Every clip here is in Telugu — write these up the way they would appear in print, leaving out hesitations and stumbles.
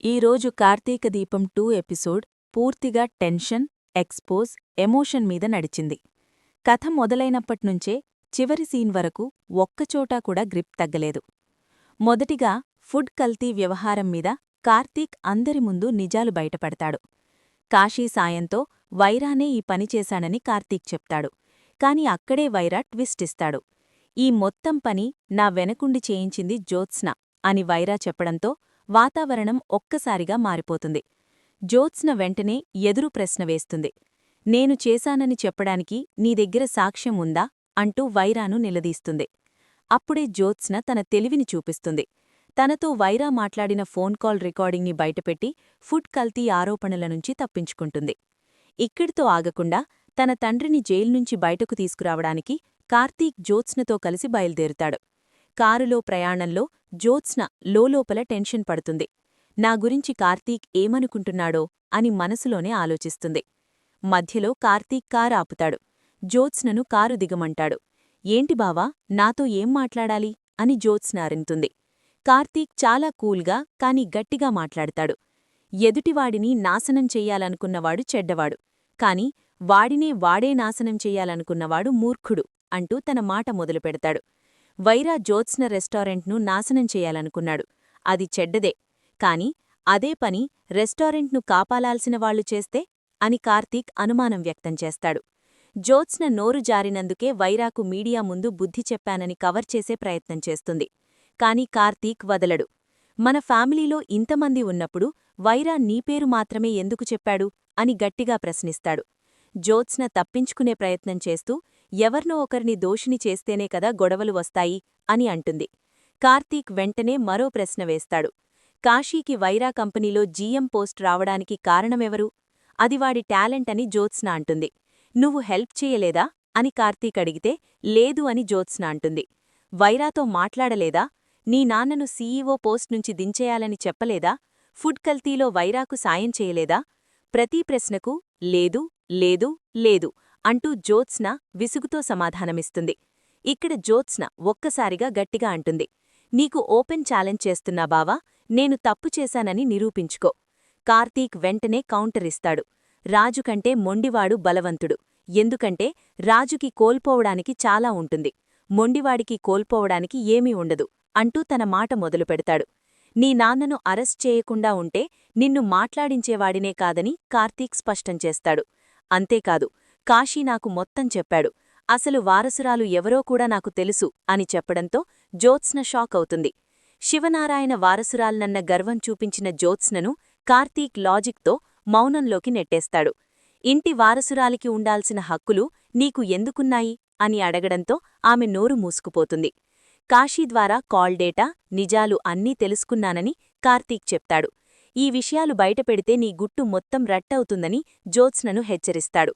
ఈరోజు కార్తీక దీపం 2 ఎపిసోడ్ పూర్తిగా టెన్షన్, ఎక్స్పోజ్, ఎమోషన్ మీద నడిచింది. కథ మొదలైనప్పట్నుంచే చివరి సీన్ వరకు ఒక్కచోటా కూడా గ్రిప్ తగ్గలేదు. మొదటిగా ఫుడ్ కల్తీ వ్యవహారం మీద కార్తీక్ అందరి ముందు నిజాలు బయటపడతాడు. కాశీ సాయంతో వైరానే ఈ పని చేశానని కార్తీక్ చెప్తాడు. కాని అక్కడే వైరా ట్విస్టిస్తాడు. ఈ మొత్తం పని నా వెనకుండి చేయించింది జ్యోత్స్న అని వైరా చెప్పడంతో వాతావరణం ఒక్కసారిగా మారిపోతుంది. జ్యోత్స్న వెంటనే ఎదురు ప్రశ్న వేస్తుంది. నేను చేశానని చెప్పడానికి నీ దగ్గర సాక్ష్యం ఉందా అంటూ వైరాను నిలదీస్తుంది. అప్పుడే జ్యోత్స్న తన తెలివిని చూపిస్తుంది. తనతో వైరా మాట్లాడిన ఫోన్ కాల్ రికార్డింగ్ని బయటపెట్టి ఫుడ్ కల్తీ ఆరోపణల నుంచి తప్పించుకుంటుంది. ఇక్కడితో ఆగకుండా తన తండ్రిని జైల్నుంచి బయటకు తీసుకురావడానికి కార్తీక్ జ్యోత్స్నతో కలిసి బయల్దేరుతాడు. కారులో ప్రయాణంలో జ్యోత్స్న లోలోపల టెన్షన్ పడుతుంది. నా గురించి కార్తీక్ ఏమనుకుంటున్నాడో అని మనసులోనే ఆలోచిస్తుంది. మధ్యలో కార్తీక్ కారు ఆపుతాడు. జ్యోత్స్నను కారు దిగమంటాడు. ఏంటి బావా, నాతో ఏం మాట్లాడాలి అని జ్యోత్స్న అరింతుంది. కార్తీక్ చాలా కూల్గా కాని గట్టిగా మాట్లాడతాడు. ఎదుటివాడిని నాశనం చెయ్యాలనుకున్నవాడు చెడ్డవాడు, కాని వాడినే వాడే నాశనం చెయ్యాలనుకున్నవాడు మూర్ఖుడు అంటూ తన మాట మొదలుపెడతాడు. వైరా జ్యోత్స్న రెస్టారెంట్ను నాశనం చెయ్యాలనుకున్నాడు. అది చెడ్డదే, కాని అదే పని రెస్టారెంట్ను కాపాలాల్సిన వాళ్లు చేస్తే అని కార్తీక్ అనుమానం వ్యక్తం చేస్తాడు. జ్యోత్స్న నోరు జారినందుకే వైరాకు మీడియా ముందు బుద్ధి చెప్పానని కవర్ చేసే ప్రయత్నం చేస్తుంది. కాని కార్తీక్ వదలడు. మన ఫ్యామిలీలో ఇంతమంది ఉన్నప్పుడు వైరా నీ పేరు మాత్రమే ఎందుకు చెప్పాడు అని గట్టిగా ప్రశ్నిస్తాడు. జ్యోత్స్న తప్పించుకునే ప్రయత్నం చేస్తూ ఎవర్నో ఒకరిని దోషిని చేస్తేనే కదా గొడవలు వస్తాయి అని అంటుంది. కార్తీక్ వెంటనే మరో ప్రశ్న వేస్తాడు. కాశీకి వైరా కంపెనీలో జీఎం పోస్ట్ రావడానికి కారణమెవరు? అది వాడి టాలెంట్ అని జ్యోత్స్న అంటుంది. నువ్వు హెల్ప్ చేయలేదా అని కార్తీక్ అడిగితే లేదు అని జ్యోత్స్న అంటుంది. వైరాతో మాట్లాడలేదా? నీ నాన్నను సీఈఓ పోస్ట్ నుంచి దించేయాలని చెప్పలేదా? ఫుడ్ కల్తీలో వైరాకు సాయం చేయలేదా? ప్రతీ ప్రశ్నకు లేదు లేదు లేదు అంటూ జ్యోత్స్న విసుగుతో సమాధానమిస్తుంది. ఇక్కడ జ్యోత్స్న ఒక్కసారిగా గట్టిగా అంటుంది. నీకు ఓపెన్ ఛాలెంజ్ చేస్తున్నా బావా, నేను తప్పు చేశానని నిరూపించుకో. కార్తీక్ వెంటనే కౌంటరిస్తాడు. రాజుకంటే మొండివాడు బలవంతుడు. ఎందుకంటే రాజుకి కోల్పోవడానికి చాలా ఉంటుంది, మొండివాడికి కోల్పోవడానికి ఏమీ ఉండదు అంటూ తన మాట మొదలుపెడతాడు. నీ నాన్నను అరెస్ట్ చేయకుండా ఉంటే నిన్ను మాట్లాడించేవాడినే కాదని కార్తీక్ స్పష్టం చేస్తాడు. అంతేకాదు, కాశీ నాకు మొత్తం చెప్పాడు. అసలు వారసురాలు ఎవరో కూడా నాకు తెలుసు అని చెప్పడంతో జ్యోత్స్న షాక్ అవుతుంది. శివనారాయణ వారసురాల్నన్న గర్వం చూపించిన జ్యోత్స్నను కార్తీక్ లాజిక్తో మౌనంలోకి నెట్టేస్తాడు. ఇంటి వారసురాలికి ఉండాల్సిన హక్కులు నీకు ఎందుకున్నాయి అని అడగడంతో ఆమె నోరు మూసుకుపోతుంది. కాశీ ద్వారా కాల్ డేటా, నిజాలు అన్నీ తెలుసుకున్నానని కార్తీక్ చెప్తాడు. ఈ విషయాలు బయటపెడితే నీ గుట్టు మొత్తం రట్టవుతుందని జ్యోత్స్నను హెచ్చరిస్తాడు.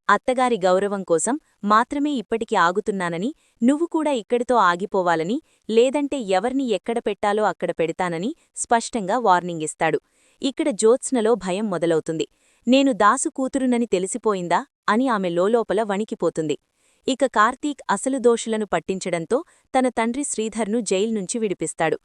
అత్తగారి గౌరవం కోసం మాత్రమే ఇప్పటికి ఆగుతున్నానని, నువ్వు కూడా ఇక్కడితో ఆగిపోవాలని, లేదంటే ఎవర్ని ఎక్కడ పెట్టాలో అక్కడ పెడతానని స్పష్టంగా వార్నింగ్ ఇస్తాడు. ఇక్కడ జ్యోత్స్నలో భయం మొదలవుతుంది. నేను దాసు కూతురునని తెలిసిపోయిందా అని ఆమె లోలోపల వణికిపోతుంది. ఇక కార్తీక్ అసలు దోషులను పట్టించడంతో తన తండ్రి శ్రీధర్ను జైల్నుంచి విడిపిస్తాడు.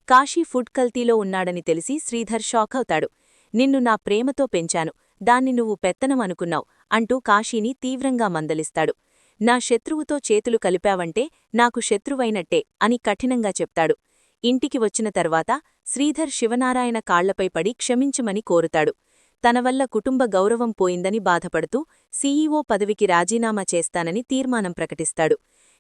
కాశీ ఫుడ్ కల్తీలో ఉన్నాడని తెలిసి శ్రీధర్ షాకవుతాడు. నిన్ను నా ప్రేమతో పెంచాను, దాన్ని నువ్వు పెత్తనమనుకున్నావు అంటూ కాశీని తీవ్రంగా మందలిస్తాడు. నా శత్రువుతో చేతులు కలిపావంటే నాకు శత్రువైనట్టే అని కఠినంగా చెప్తాడు. ఇంటికి వచ్చిన తర్వాత శ్రీధర్ శివనారాయణ కాళ్లపై పడి క్షమించమని కోరుతాడు. తనవల్ల కుటుంబ గౌరవం పోయిందని బాధపడుతూ సీఈఓ పదవికి రాజీనామా చేస్తానని తీర్మానం ప్రకటిస్తాడు.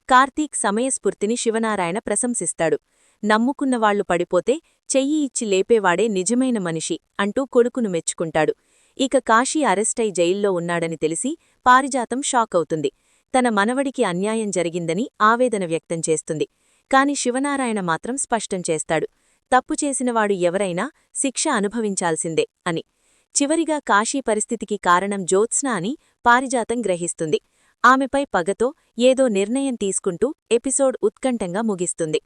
కార్తీక్ సమయస్ఫూర్తిని శివనారాయణ ప్రశంసిస్తాడు. నమ్ముకున్నవాళ్లు పడిపోతే చెయ్యి ఇచ్చి లేపేవాడే నిజమైన మనిషి అంటూ కొడుకును మెచ్చుకుంటాడు. ఇక కాశీ అరెస్టై జైల్లో ఉన్నాడని తెలిసి పారిజాతం షాకవుతుంది. తన మనవడికి అన్యాయం జరిగిందని ఆవేదన వ్యక్తం చేస్తుంది. కాని శివనారాయణ మాత్రం స్పష్టం చేస్తాడు, తప్పు చేసినవాడు ఎవరైనా శిక్ష అనుభవించాల్సిందే అని. చివరిగా కాశీ పరిస్థితికి కారణం జ్యోత్స్న అని పారిజాతం గ్రహిస్తుంది. ఆమెపై పగతో ఏదో నిర్ణయం తీసుకుంటూ ఎపిసోడ్ ఉత్కంఠంగా ముగిస్తుంది.